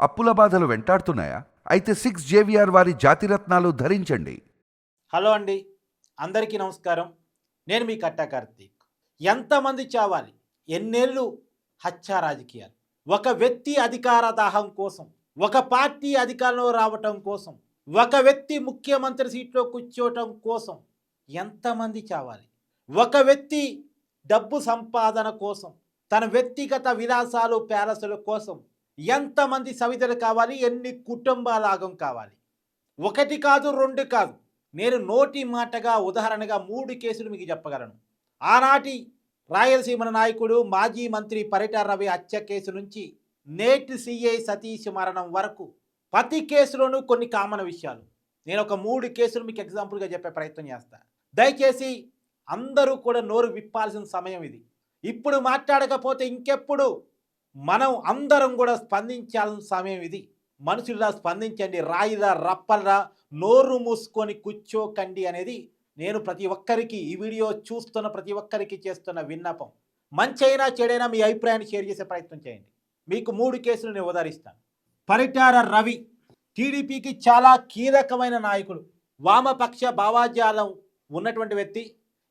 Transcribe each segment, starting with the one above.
అప్పుల బాధలు వెంటాడుతున్నాయా? అయితే 6 జేవిఆర్ వారి జాతిరత్నాలు ధరించండి. హలో అండి, అందరికీ నమస్కారం. నేను మీ కట్టా కార్తీక్. ఎంతమంది చావాలి? ఎన్నేళ్ళు హత్యా రాజకీయాలు? ఒక వ్యక్తి అధికార దాహం కోసం, ఒక పార్టీ అధికారంలో రావటం కోసం, ఒక వ్యక్తి ముఖ్యమంత్రి సీట్లో కూర్చోవటం కోసం ఎంతమంది చావాలి? ఒక వ్యక్తి డబ్బు సంపాదన కోసం, తన వ్యక్తిగత విలాసాలు ప్యాలెస్ల కోసం ఎంతమంది సవితలు కావాలి? ఎన్ని కుటుంబాల ఆగం కావాలి? ఒకటి కాదు, రెండు కాదు, నేను నోటి మాటగా ఉదాహరణగా 3 కేసులు మీకు చెప్పగలను. ఆనాటి రాయలసీమ నాయకుడు మాజీ మంత్రి పరిటాల రవి హత్య కేసు నుంచి నేటి సిఐ సతీష్ మరణం వరకు ప్రతి కేసులోనూ కొన్ని కామన్ విషయాలు. నేను ఒక 3 కేసులు మీకు ఎగ్జాంపుల్గా చెప్పే ప్రయత్నం చేస్తా. దయచేసి అందరూ కూడా నోరు విప్పాల్సిన సమయం ఇది. ఇప్పుడు మాట్లాడకపోతే ఇంకెప్పుడు మనం అందరం కూడా స్పందించాల్సిన సమయం ఇది. మనుషుల్లా స్పందించండి, రాయిలా రప్పల్లా నోరు మూసుకొని కూర్చోకండి అనేది నేను ప్రతి ఒక్కరికి, ఈ వీడియో చూస్తున్న ప్రతి ఒక్కరికి చేస్తున్న విన్నపం. మంచైనా చెడైనా మీ అభిప్రాయాన్ని షేర్ చేసే ప్రయత్నం చేయండి. మీకు 3 కేసులు నేను ఉదాహరిస్తాను. పరిటాల రవి టీడీపీకి చాలా కీలకమైన నాయకుడు, వామపక్ష భావాజాలం ఉన్నటువంటి వ్యక్తి.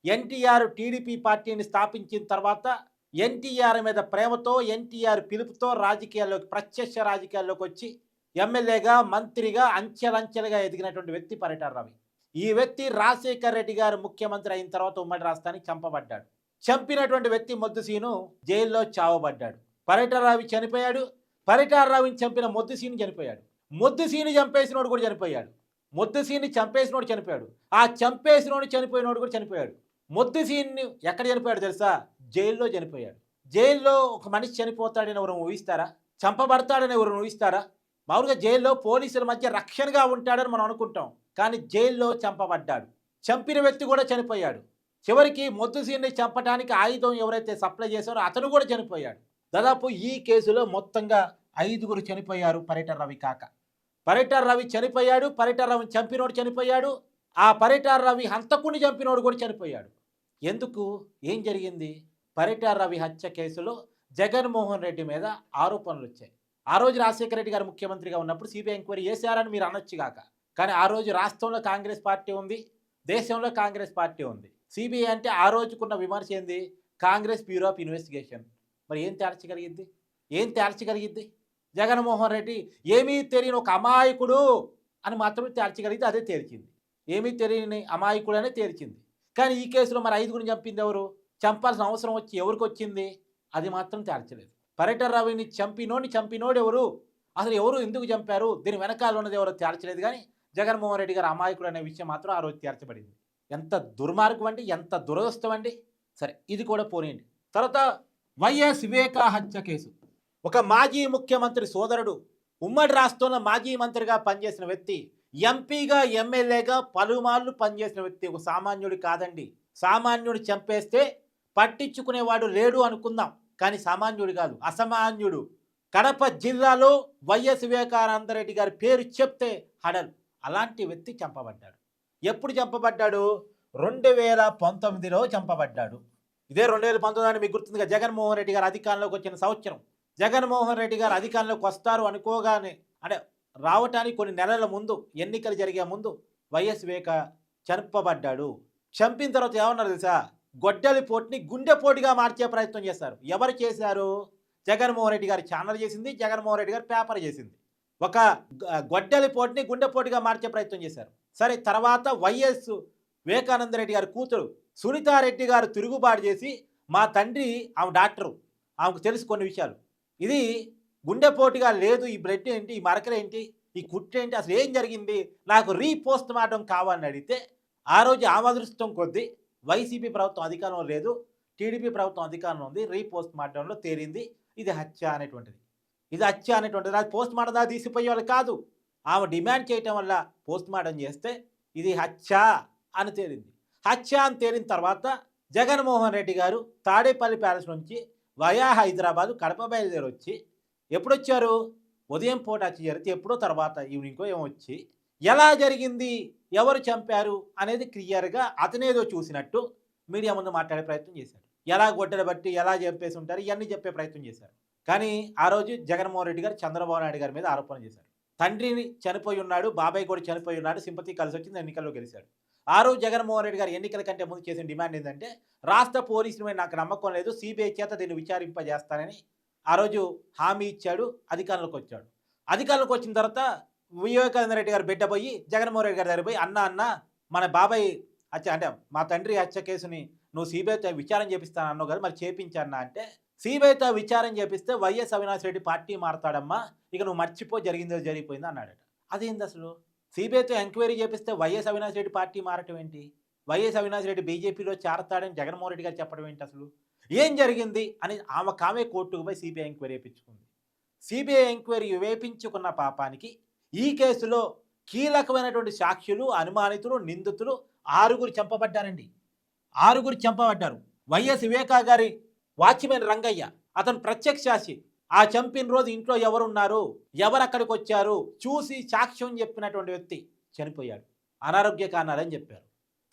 ఎన్టీఆర్ టీడీపీ పార్టీని స్థాపించిన తర్వాత ఎన్టీఆర్ మీద ప్రేమతో, ఎన్టీఆర్ పిలుపుతో రాజకీయాల్లోకి, ప్రత్యక్ష రాజకీయాల్లోకి వచ్చి ఎమ్మెల్యేగా, మంత్రిగా అంచెలంచెలుగా ఎదిగినటువంటి వ్యక్తి పరిటాల రవి. ఈ వ్యక్తి రాజశేఖర్ రెడ్డి గారు ముఖ్యమంత్రి అయిన తర్వాత ఉమ్మడి రాష్ట్రానికి చంపబడ్డాడు. చంపినటువంటి వ్యక్తి మొద్దుసీను జైల్లో చావబడ్డాడు. పరిటాల రవి చనిపోయాడు. పరిటాల రవిని చంపిన మొద్దుసీను చనిపోయాడు. మొద్దుసీని చంపేసినోడు కూడా చనిపోయాడు. మొద్దుసీని చంపేసినోడు చనిపోయాడు. ఆ చంపేసినోడు చనిపోయినోడు కూడా చనిపోయాడు. మొద్దుసీన్ని ఎక్కడ చనిపోయాడు తెలుసా? జైల్లో చనిపోయాడు. జైల్లో ఒక మనిషి చనిపోతాడని ఎవరు ఊహిస్తారా? చంపబడతాడని ఎవరు ఊహిస్తారా? మామూలుగా జైల్లో పోలీసుల మధ్య రక్షణగా ఉంటాడని మనం అనుకుంటాం, కానీ జైల్లో చంపబడ్డాడు. చంపిన వ్యక్తి కూడా చనిపోయాడు. చివరికి మొద్దుసీన్ని చంపడానికి ఆయుధం ఎవరైతే సప్లై చేశారో అతను కూడా చనిపోయాడు. దాదాపు ఈ కేసులో మొత్తంగా 5గురు చనిపోయారు, పరిటాల రవి కాక. పరిటాల రవి చనిపోయాడు, పరిటాల రవిని చంపినోడు చనిపోయాడు, ఆ పరిటాల రవి హంతకుని చంపినోడు కూడా చనిపోయాడు. ఎందుకు? ఏం జరిగింది? పరిటాల రవి హత్య కేసులో జగన్మోహన్ రెడ్డి మీద ఆరోపణలు వచ్చాయి. ఆ రోజు రాజశేఖర రెడ్డి గారు ముఖ్యమంత్రిగా ఉన్నప్పుడు సిబిఐ ఎంక్వైరీ చేశారని మీరు అనొచ్చు కాక, కానీ ఆ రోజు రాష్ట్రంలో కాంగ్రెస్ పార్టీ ఉంది, దేశంలో కాంగ్రెస్ పార్టీ ఉంది. సిబిఐ అంటే ఆ రోజుకున్న విమర్శ ఏంది? Congress bureau of investigation. మరి ఏం తేల్చగలిగింది? ఏం తేల్చగలిగింది? జగన్మోహన్ రెడ్డి ఏమీ తెలియని ఒక అమాయకుడు అని మాత్రమే తేల్చగలిగింది. అదే తేల్చింది. ఏమీ తెలియని అమాయకుడు అనే తేల్చింది. కానీ ఈ కేసులో మరి 5గురిని చంపింది ఎవరు? చంపాల్సిన అవసరం వచ్చి ఎవరికి వచ్చింది? అది మాత్రం తేల్చలేదు. పరిటాల రవిని చంపినోడు ఎవరు? అసలు ఎవరు, ఎందుకు చంపారు, దీని వెనకాల ఉన్నది ఎవరో తేల్చలేదు. కానీ జగన్మోహన్ రెడ్డి గారు అమాయకుడు అనే విషయం మాత్రం ఆ రోజు తేల్చబడింది. ఎంత దుర్మార్గం అండి, ఎంత దురదృష్టం అండి. సరే, ఇది కూడా పోనీయండి. తర్వాత వైఎస్ వివేక హత్య కేసు. ఒక మాజీ ముఖ్యమంత్రి సోదరుడు, ఉమ్మడి రాష్ట్రంలో మాజీ మంత్రిగా పనిచేసిన వ్యక్తి, ఎంపీగా, ఎమ్మెల్యేగా పలుమార్లు పనిచేసిన వ్యక్తి, ఒక సామాన్యుడు కాదండి. సామాన్యుడు చంపేస్తే పట్టించుకునేవాడు లేడు అనుకుందాం, కానీ సామాన్యుడు కాదు, అసామాన్యుడు. కడప జిల్లాలో వైఎస్ వివేకానందరెడ్డి గారి పేరు చెప్తే హడల్. అలాంటి వ్యక్తి చంపబడ్డాడు. ఎప్పుడు చంపబడ్డాడు? 2019లో చంపబడ్డాడు. ఇదే 2019 అని మీకు గుర్తుందిగా, జగన్మోహన్ రెడ్డి గారు అధికారంలోకి వచ్చిన సంవత్సరం. జగన్మోహన్ రెడ్డి గారు అధికారంలోకి వస్తారు అనుకోగానే, అంటే రావటానికి కొన్ని నెలల ముందు, ఎన్నికలు జరిగే ముందు వైఎస్ వివేక చంపబడ్డాడు. చంపిన తర్వాత ఏమన్నారు తెలుసా? గొడ్డలిపోటుని గుండెపోటుగా మార్చే ప్రయత్నం చేశారు. ఎవరు చేశారు? జగన్మోహన్ రెడ్డి గారి ఛానల్ చేసింది, జగన్మోహన్ రెడ్డి గారి పేపర్ చేసింది. ఒక గొడ్డలిపోటుని గుండెపోటుగా మార్చే ప్రయత్నం చేశారు. సరే, తర్వాత వైఎస్ వివేకానంద రెడ్డి గారి కూతురు సునీతారెడ్డి గారు తిరుగుబాటు చేసి, మా తండ్రి, ఆమె డాక్టరు, ఆమెకు తెలుసు కొన్ని విషయాలు, ఇది గుండెపోటుగా లేదు, ఈ బ్లడ్ ఏంటి, ఈ మరకలేంటి, ఈ కుట్టేంటి, అసలు ఏం జరిగింది, నాకు రీపోస్ట్ మార్టం కావాలని అడిగితే, ఆ రోజు ఆమదృష్టం కొద్దీ వైసీపీ ప్రభుత్వం అధికారంలో లేదు, టీడీపీ ప్రభుత్వం అధికారంలో ఉంది. రీపోస్ట్ మార్టంలో తేలింది ఇది హత్య అనేటువంటిది. ఇది హత్య అనేటువంటిది అది పోస్ట్ మార్టం దాకా తీసిపోయే వాళ్ళు కాదు. ఆమె డిమాండ్ చేయటం వల్ల పోస్ట్ మార్టం చేస్తే ఇది హత్య అని తేలింది. హత్య అని తేలిన తర్వాత జగన్మోహన్ రెడ్డి గారు తాడేపల్లి ప్యాలెస్ నుంచి వయా హైదరాబాదు కడప బయలుదేరి వచ్చి, ఎప్పుడు వచ్చారు? ఉదయం పూట హత్య జరిగితే ఎప్పుడో తర్వాత ఈవినింగ్కో ఏమో వచ్చి, ఎలా జరిగింది, ఎవరు చంపారు అనేది క్లియర్గా అతనేదో చూసినట్టు మీడియా ముందు మాట్లాడే ప్రయత్నం చేశారు. ఎలా గొడ్డలు బట్టి ఎలా చంపేసి ఉంటారు, ఇవన్నీ చెప్పే ప్రయత్నం చేశారు. కానీ ఆ రోజు జగన్మోహన్ రెడ్డి గారు చంద్రబాబు నాయుడు గారి మీద ఆరోపణ చేశారు. తండ్రిని చనిపోయి ఉన్నాడు, బాబాయ్ కూడా చనిపోయి ఉన్నాడు, సింపతి కలిసొచ్చింది, ఎన్నికల్లో గెలిచాడు. ఆ రోజు జగన్మోహన్ రెడ్డి గారు ఎన్నికల కంటే ముందు చేసిన డిమాండ్ ఏంటంటే, రాష్ట్ర పోలీసుల మీద నాకు నమ్మకం లేదు, సిబిఐ చేత దీన్ని విచారింపజేస్తానని ఆ రోజు హామీ ఇచ్చాడు. అధికారంలోకి వచ్చాడు. అధికారంలోకి వచ్చిన తర్వాత వివేకానంద రెడ్డి గారు బిడ్డ పోయి జగన్మోహన్ రెడ్డి గారి దగ్గర పోయి, అన్న మన బాబాయ్ హత్య అంటే మా తండ్రి హత్య కేసుని నువ్వు సిబిఐతో విచారణ చేపిస్తానన్నావు కదా, మరి చేపించన్నా అంటే, సిబిఐతో విచారణ చేపిస్తే వైఎస్ అవినాష్ రెడ్డి పార్టీ మారతాడమ్మా, ఇక నువ్వు మర్చిపో, జరిగిందో జరిగిపోయింది అన్నాడట. అదేంది అసలు? సిబిఐతో ఎంక్వైరీ చేపిస్తే వైఎస్ అవినాష్ రెడ్డి పార్టీ మారటం ఏంటి? వైఎస్ అవినాష్ రెడ్డి బీజేపీలో చేరతాడని జగన్మోహన్ రెడ్డి గారు చెప్పడం ఏంటి అసలు? ఏం జరిగింది అని ఆమె కోర్టుకు పోయి సిబిఐ ఎంక్వైరీ వేయించుకుంది. సిబిఐ ఎంక్వైరీ వేయించుకున్న పాపానికి ఈ కేసులో కీలకమైనటువంటి సాక్షులు, అనుమానితులు, నిందితులు 6 చంపబడ్డారండి. 6 చంపబడ్డారు. వైఎస్ వివేకా గారి వాచ్మెన్ రంగయ్య, అతను ప్రత్యక్ష సాక్షి. ఆ చంపిన రోజు ఇంట్లో ఎవరున్నారు, ఎవరు అక్కడికి వచ్చారు చూసి సాక్ష్యం చెప్పినటువంటి వ్యక్తి చనిపోయాడు. అనారోగ్య కారణాలని చెప్పారు.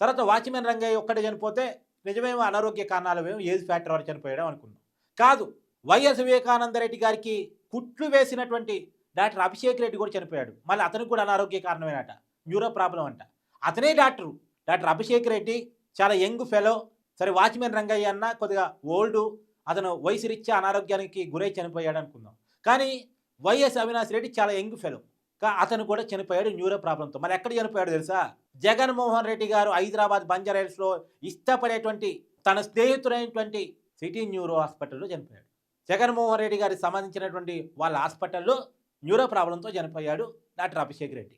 తర్వాత వాచ్మెన్ రంగయ్య ఒక్కడే చనిపోతే నిజమేమో అనారోగ్య కారణాలమేమో ఏజ్ ఫ్యాక్టర్ వరకు చనిపోయాడు అనుకున్నాం. కాదు, వైఎస్ వివేకానంద రెడ్డి గారికి కుట్లు వేసినటువంటి డాక్టర్ అభిషేక్ రెడ్డి కూడా చనిపోయాడు. మళ్ళీ అతనికి కూడా అనారోగ్య కారణమేనట, న్యూరో ప్రాబ్లం అంట. అతనే డాక్టర్ అభిషేక్ రెడ్డి చాలా యంగ్ ఫెలో. సరే, వాచ్మెన్ రంగయ్య అన్న కొద్దిగా ఓల్డ్, అతను వయసు రీత్యా అనారోగ్యానికి గురై చనిపోయాడు అనుకుందాం. కానీ వైఎస్ అవినాష్ రెడ్డి చాలా యంగ్ ఫెలో, అతను కూడా చనిపోయాడు న్యూరో ప్రాబ్లంతో. మరి ఎక్కడ చనిపోయాడు తెలుసా? జగన్మోహన్ రెడ్డి గారు హైదరాబాద్ బంజారాహిల్స్లో ఇష్టపడేటువంటి తన స్నేహితుడైనటువంటి సిటీ న్యూరో హాస్పిటల్లో చనిపోయాడు. జగన్మోహన్ రెడ్డి గారికి సంబంధించినటువంటి వాళ్ళ హాస్పిటల్లో న్యూరో ప్రాబ్లంతో చనిపోయాడు డాక్టర్ అభిషేక్ రెడ్డి.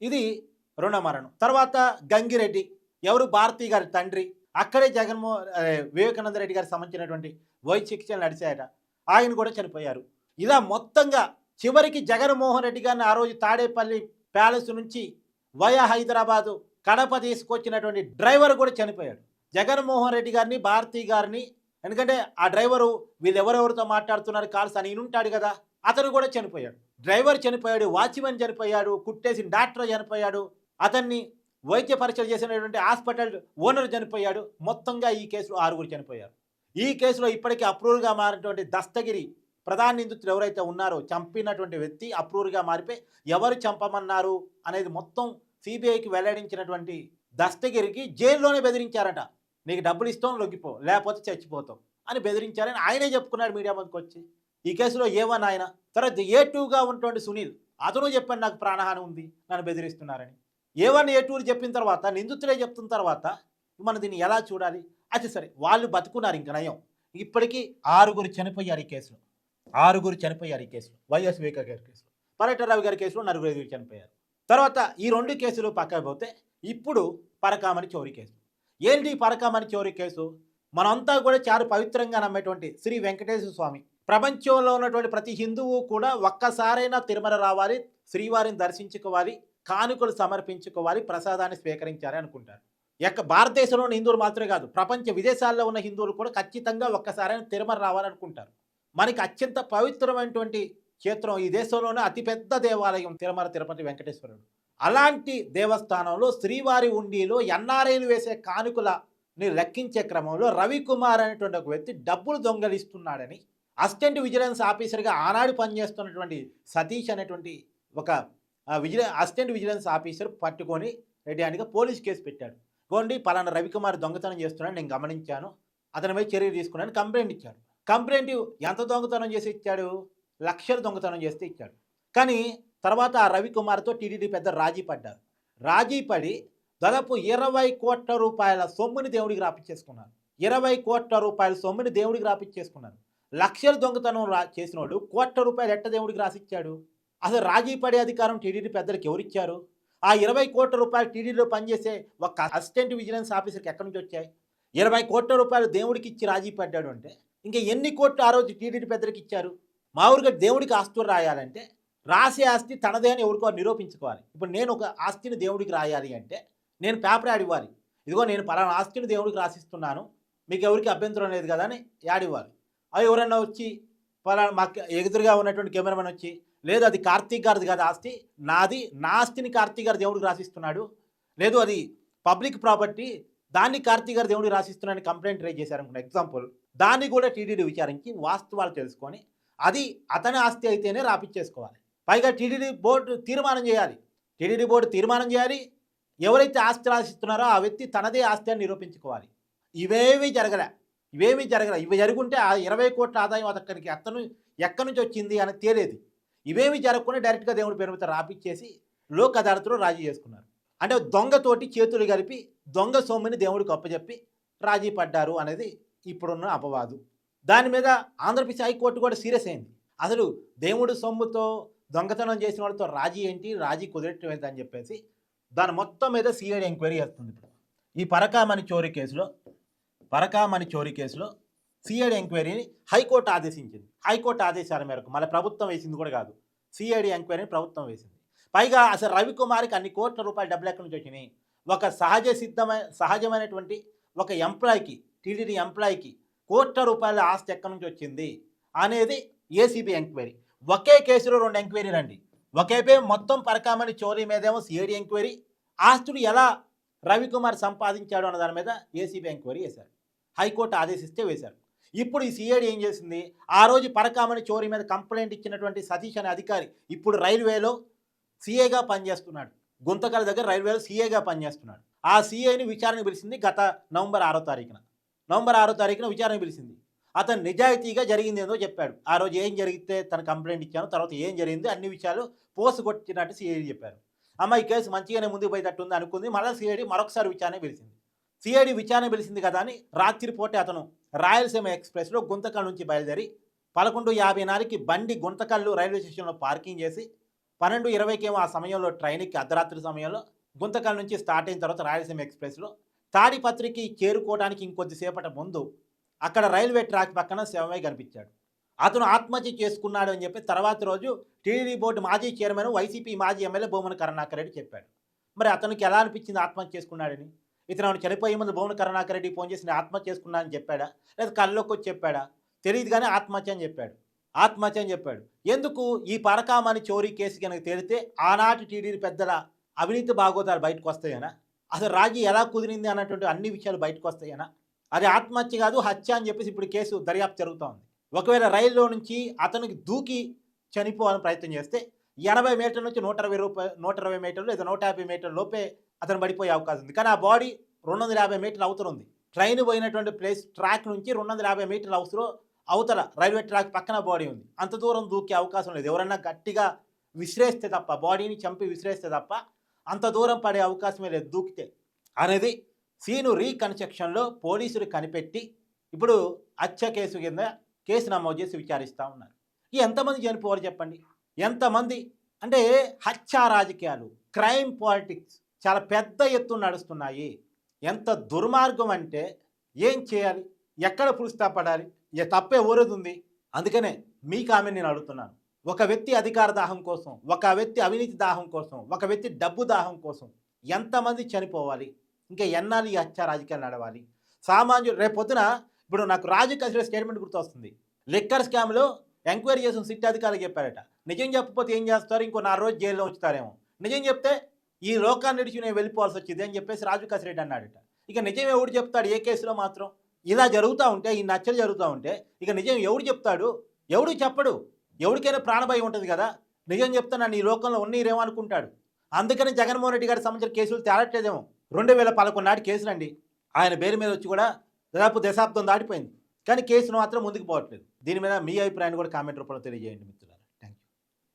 ఇది రెండో మరణం. తర్వాత గంగిరెడ్డి, ఎవరు భారతీ గారి తండ్రి, అక్కడే వివేకానంద రెడ్డి గారికి సంబంధించినటువంటి వైద్య చికిత్సలు నడిచాయట, ఆయన కూడా చనిపోయారు. ఇలా మొత్తంగా చివరికి జగన్మోహన్ రెడ్డి గారిని ఆ రోజు తాడేపల్లి ప్యాలెస్ నుంచి వయా హైదరాబాదు కడప తీసుకొచ్చినటువంటి డ్రైవర్ కూడా చనిపోయాడు. జగన్మోహన్ రెడ్డి గారిని, భారతీ గారిని, ఎందుకంటే ఆ డ్రైవరు వీళ్ళు ఎవరెవరితో మాట్లాడుతున్నారు కాల్స్ అని ఉంటాడు కదా, అతను కూడా చనిపోయాడు. డ్రైవర్ చనిపోయాడు, వాచ్మెన్ చనిపోయాడు, కుట్టేసిన డాక్టర్ చనిపోయాడు, అతన్ని వైద్య పరీక్షలు చేసినటువంటి హాస్పిటల్ ఓనర్ చనిపోయాడు. మొత్తంగా ఈ కేసులో 6 చనిపోయారు. ఈ కేసులో ఇప్పటికీ అప్రూవర్గా మారినటువంటి దస్తగిరి ప్రధాన నిందితులు ఎవరైతే ఉన్నారో, చంపినటువంటి వ్యక్తి అప్రూవర్గా మారిపోయి ఎవరు చంపమన్నారు అనేది మొత్తం సిబిఐకి వెల్లడించినటువంటి దస్తగిరికి జైల్లోనే బెదిరించారట. నీకు డబ్బులు ఇస్తాం, లొంగిపో, లేకపోతే చచ్చిపోతాం అని బెదిరించారని ఆయనే చెప్పుకున్నాడు మీడియా ముందుకు వచ్చి. ఈ కేసులో A1 ఆయన, తర్వాత A2గా ఉన్నటువంటి సునీల్, అతను చెప్పాడు నాకు ప్రాణహాని ఉంది, నన్ను బెదిరిస్తున్నారని. A1 A2 చెప్పిన తర్వాత, నిందితులే చెప్తున్న తర్వాత మనం దీన్ని ఎలా చూడాలి? అది సరే, వాళ్ళు బతుకున్నారు, ఇంకా నయం. ఇప్పటికీ 6 చనిపోయారు ఈ కేసులో. 6 చనిపోయారు ఈ కేసులో. వైఎస్ వివేకా గారి కేసులో, పర్యటన రవి గారి కేసులో 4 చనిపోయారు. తర్వాత ఈ 2 కేసులు పక్కకు పోతే ఇప్పుడు పరకామణి చోరీ కేసు. ఏంటి పరకామణి చోరీ కేసు? మనంతా కూడా చాలా పవిత్రంగా నమ్మేటువంటి శ్రీ వెంకటేశ్వర స్వామి. ప్రపంచంలో ఉన్నటువంటి ప్రతి హిందువు కూడా ఒక్కసారైనా తిరుమల రావాలి, శ్రీవారిని దర్శించుకోవాలి, కానుకలు సమర్పించుకోవాలి, ప్రసాదాన్ని స్వీకరించాలి అనుకుంటారు. భారతదేశంలో ఉన్న హిందువులు మాత్రమే కాదు, ప్రపంచ విదేశాల్లో ఉన్న హిందువులు కూడా ఖచ్చితంగా ఒక్కసారైనా తిరుమల రావాలనుకుంటారు. మనకి అత్యంత పవిత్రమైనటువంటి క్షేత్రం, ఈ దేశంలోనే అతిపెద్ద దేవాలయం తిరుమల తిరుపతి వెంకటేశ్వరుడు. అలాంటి దేవస్థానంలో శ్రీవారి ఉండిలో ఎన్ఆర్ఐలు వేసే కానుకలని లెక్కించే క్రమంలో రవికుమార్ అనేటువంటి ఒక వ్యక్తి డబ్బులు దొంగలిస్తున్నాడని అసిస్టెంట్ విజిలెన్స్ ఆఫీసర్గా ఆనాడు పనిచేస్తున్నటువంటి సతీష్ అనేటువంటి ఒక అసిస్టెంట్ విజిలెన్స్ ఆఫీసర్ పట్టుకొని రెడ్డిగా పోలీస్ కేసు పెట్టాడు. గోండి పలానా రవికుమార్ దొంగతనం చేస్తున్నాడు, నేను గమనించాను, అతని మీద చర్య తీసుకున్నాను కంప్లైంట్ ఇచ్చాడు. కంప్లైంట్ ఎంత దొంగతనం చేసి ఇచ్చాడు? లక్షలు దొంగతనం చేస్తే ఇచ్చాడు. కానీ తర్వాత ఆ రవికుమార్తో టీడీడీ పెద్ద రాజీ పడ్డారు. రాజీ పడి దాదాపు 20 కోట్ల రూపాయల సొమ్ముని దేవుడికి రాపిచ్చేసుకున్నారు. 20 కోట్ల రూపాయల సొమ్ముని దేవుడికి రాపిచ్చేసుకున్నారు. లక్షలు దొంగతనం చేసినోడు కోట్ల రూపాయలు ఎట్ట దేవుడికి రాసిచ్చాడు? అసలు రాజీ పడే అధికారం టీడీడీ పెద్దలకు ఎవరిచ్చారు? ఆ 20 కోట్ల రూపాయలు టీడీడీలో పనిచేసే ఒక అసిస్టెంట్ విజిలెన్స్ ఆఫీసర్కి ఎక్కడి నుంచి వచ్చాయి? 20 కోట్ల రూపాయలు దేవుడికి ఇచ్చి రాజీ పడ్డాడు అంటే ఇంకా ఎన్ని కోట్లు ఆ రోజు టీడీడీ పెద్దలకు ఇచ్చారు? మా ఊరిగా దేవుడికి ఆస్తులు రాయాలంటే రాసే ఆస్తి తనదే అని ఎవరికో నిరూపించుకోవాలి. ఇప్పుడు నేను ఒక ఆస్తిని దేవుడికి రాయాలి అంటే నేను పేపర్ యాడ్ ఇవ్వాలి, ఇదిగో నేను పలానా ఆస్తిని దేవుడికి రాసిస్తున్నాను, మీకు ఎవరికి అభ్యంతరం లేదు కదా అని యాడ్ ఇవ్వాలి. అవి ఎవరైనా వచ్చి పలానా మాకు ఎదురుగా ఉన్నటువంటి కెమెరామెన్ వచ్చి, లేదు అది కార్తీక్ గారిది కాదు ఆస్తి, నాది, నా ఆస్తిని కార్తీక్ గారు దేవుడికి రాసిస్తున్నాడు, లేదు అది పబ్లిక్ ప్రాపర్టీ, దాన్ని కార్తీక్ గారు దేవుడికి రాసిస్తున్నాడని కంప్లైంట్ రైజ్ చేశారనుకున్న ఎగ్జాంపుల్, దాన్ని కూడా టీడీడీ విచారించి వాస్తవాలు తెలుసుకొని అది అతని ఆస్తి అయితేనే రాపిచ్చేసుకోవాలి. పైగా టీటీడీ బోర్డు తీర్మానం చేయాలి. టీటీడీ బోర్డు తీర్మానం చేయాలి. ఎవరైతే ఆస్తి రాసిస్తున్నారో ఆ వ్యక్తి తనదే ఆస్తి అని నిరూపించుకోవాలి. ఇవేమీ జరగలే. ఇవి జరుగుంటే ఆ 20 కోట్ల ఆదాయం అతనికి ఎక్కడి నుంచి వచ్చింది అని తేలేది. ఇవేమీ జరగకుండా డైరెక్ట్‌గా దేవుడి పేరు మీద రాపిచ్చేసి లోక్ అదాలత్‌లో రాజీ చేసుకున్నారు. అంటే దొంగతోటి చేతులు కలిపి దొంగ సొమ్ముని దేవుడికి అప్పజెప్పి రాజీ పడ్డారు అనేది ఇప్పుడున్న అపవాదు. దాని మీద ఆంధ్రప్రదేశ్ హైకోర్టు కూడా సీరియస్ అయింది. అసలు దేవుడి సొమ్ముతో దొంగతనం చేసిన వాళ్ళతో రాజీ ఏంటి? రాజీ కుదరటం ఏంటి అని చెప్పేసి దాని మొత్తం మీద సిఐడి ఎంక్వైరీ చేస్తుంది ఇప్పుడు. ఈ పరకామణి చోరీ కేసులో సిఐడి ఎంక్వైరీని హైకోర్టు ఆదేశించింది. హైకోర్టు ఆదేశాల మేరకు మళ్ళీ ప్రభుత్వం వేసింది కూడా కాదు. సిఐడి ఎంక్వైరీని ప్రభుత్వం వేసింది. పైగా అసలు రవికుమార్కి అన్ని కోట్ల రూపాయల డబ్బులు ఎక్కడి నుంచి వచ్చినాయి? ఒక సహజమైనటువంటి ఒక ఎంప్లాయ్కి, టీటీడీ ఎంప్లాయ్కి కోట్ల రూపాయల ఆస్తి ఎక్కడి నుంచి వచ్చింది అనేది ఏసీబీ ఎంక్వైరీ. ఒకే కేసులో 2 ఎంక్వైరీలు అండి. ఒకేపే మొత్తం పరకామణి చోరీ మీదేమో సిఐడి ఎంక్వైరీ, ఆస్తులు ఎలా రవికుమార్ సంపాదించాడు అన్న దాని మీద ఏసీబీ ఎంక్వైరీ వేశారు. హైకోర్టు ఆదేశిస్తే వేశారు. ఇప్పుడు ఈ సిఐడి ఏం చేసింది? ఆ రోజు పరకామణి చోరీ మీద కంప్లైంట్ ఇచ్చినటువంటి సతీష్ అనే అధికారి ఇప్పుడు రైల్వేలో సీఏగా పనిచేస్తున్నాడు. గుంతకల్ దగ్గర రైల్వేలో సీఏగా పనిచేస్తున్నాడు. ఆ సీఐని విచారణకు పిలిచింది గత నవంబర్ 6వ తారీఖున విచారణ పిలిచింది. అతను నిజాయితీగా జరిగింది ఏదో చెప్పాడు. ఆ రోజు ఏం జరిగితే తన కంప్లైంట్ ఇచ్చాను, తర్వాత ఏం జరిగింది అన్ని విషయాలు పోసుకొచ్చినట్టు సిఐడి చెప్పారు. అమ్మ ఈ కేసు మంచిగానే ముందుకు పోయేటట్టుంది అనుకుంది. మళ్ళీ సిఐడి మరొకసారి విచారణ పిలిచింది. సిఐడి విచారణ పిలిచింది కదా అని రాత్రిపూటే అతను రాయలసీమ ఎక్స్ప్రెస్లో గుంతకల్ నుంచి బయలుదేరి 11:54కి బండి గుంతకల్లు రైల్వే స్టేషన్లో పార్కింగ్ చేసి 12:20కేమో ఆ సమయంలో ట్రైన్కి అర్ధరాత్రి సమయంలో గుంతకల్ నుంచి స్టార్ట్ అయిన తర్వాత రాయలసీమ ఎక్స్ప్రెస్లో తాడిపత్రికి చేరుకోవడానికి ఇంకొద్దిసేపటి ముందు అక్కడ రైల్వే ట్రాక్ పక్కన శవమై కనిపించాడు. అతను ఆత్మహత్య చేసుకున్నాడు అని చెప్పి తర్వాత రోజు టీడీడీ బోర్డు మాజీ చైర్మన్, వైసీపీ మాజీ ఎమ్మెల్యే భూమన కరుణాకర్ రెడ్డి చెప్పాడు. మరి అతనికి ఎలా అనిపించింది ఆత్మహత్య చేసుకున్నాడని? ఇతను చనిపోయే ముందు భూమన కరుణాకర్ రెడ్డి ఫోన్ చేసి ఆత్మహత్య చేసుకున్నా అని చెప్పాడా, లేదా కళ్ళలోకి వచ్చి చెప్పాడా తెలియదు, కానీ ఆత్మహత్య అని చెప్పాడు. ఎందుకు? ఈ పరకామణి చోరీ కేసు కనుక తేలితే ఆనాటి టీడీడీ పెద్దల అవినీతి భాగోతాలు బయటకు వస్తాయనా, అసలు రాజీ ఎలా కుదిరింది అన్నటువంటి అన్ని విషయాలు బయటకు వస్తాయనా? అది ఆత్మహత్య కాదు, హత్య అని చెప్పేసి ఇప్పుడు కేసు దర్యాప్తు జరుగుతూ ఉంది. ఒకవేళ రైల్లో నుంచి అతనికి దూకి చనిపోవాలని ప్రయత్నం చేస్తే 80 మీటర్ల నుంచి 120 మీటర్లు లేదా 150 మీటర్ల లోపే అతను పడిపోయే అవకాశం ఉంది. కానీ ఆ బాడీ 250 మీటర్ల అవతల ఉంది. ట్రైన్ పోయినటువంటి ట్రాక్ నుంచి 250 మీటర్ల అవతల రైల్వే ట్రాక్ పక్కన బాడీ ఉంది. అంత దూరం దూకే అవకాశం లేదు. ఎవరన్నా గట్టిగా విసిరేస్తే తప్ప, బాడీని చంపి విసిరేస్తే తప్ప అంత దూరం పడే అవకాశమే లేదు దూకితే అనేది సీను రీకన్స్ట్రక్షన్లో పోలీసులు కనిపెట్టి ఇప్పుడు హత్య కేసు కింద కేసు నమోదు చేసి విచారిస్తూ ఉన్నారు. ఎంతమంది చనిపోవాలి చెప్పండి? ఎంతమంది? అంటే హత్య రాజకీయాలు, క్రైమ్ పాలిటిక్స్ చాలా పెద్ద ఎత్తున నడుస్తున్నాయి. ఎంత దుర్మార్గం అంటే ఏం చేయాలి? ఎక్కడ పురుస్తాపడాలి? తప్పే ఊరేది ఉంది. అందుకనే మీ కామెంట్ నేను అడుగుతున్నాను. ఒక వ్యక్తి అధికార దాహం కోసం, ఒక వ్యక్తి అవినీతి దాహం కోసం, ఒక వ్యక్తి డబ్బు దాహం కోసం ఎంతమంది చనిపోవాలి? ఇంకా ఎన్నాళ్ళు ఈ హత్య రాజకీయాలు నడవాలి? సామాన్యుడు రేపు పొద్దున ఇప్పుడు నాకు రాజు కసిరే స్టేట్మెంట్ గుర్తొస్తుంది. లిక్కర్ స్కామ్లో ఎంక్వైరీ చేసిన సిట్ అధికారులు చెప్పారట, నిజం చెప్పకపోతే ఏం చేస్తారు, ఇంకో 4 రోజులు జైల్లో ఉంచుతారేమో, నిజం చెప్తే ఈ లోకాన్ని విడిచి నేను వెళ్ళిపోవాల్సి వచ్చింది అని చెప్పేసి రాజు కసిరెడ్డి అన్నాడట. ఇక నిజం ఎవడు చెప్తాడు? ఏ కేసులో మాత్రం ఇలా జరుగుతూ ఉంటే, ఈ నచ్చలు జరుగుతూ ఉంటే ఇక నిజం ఎవడు చెప్తాడు? ఎవడు చెప్పడు. ఎవరికైనా ప్రాణభయం ఉంటుంది కదా. నిజం చెప్తే నన్ను ఈ లోకంలో ఉన్నీరేమో అనుకుంటాడు. అందుకని జగన్మోహన్ రెడ్డి గారి సంబంధించిన కేసులు తేలట్లేదేమో. 2011 నాటి కేసులండి. ఆయన పేరు మీద వచ్చి కూడా దాదాపు దశాబ్దం దాటిపోయింది, కానీ కేసును మాత్రం ముందుకు పోవట్లేదు. దీని మీద మీ అభిప్రాయాన్ని కూడా కామెంట్ రూపంలో తెలియజేయండి మిత్రులు.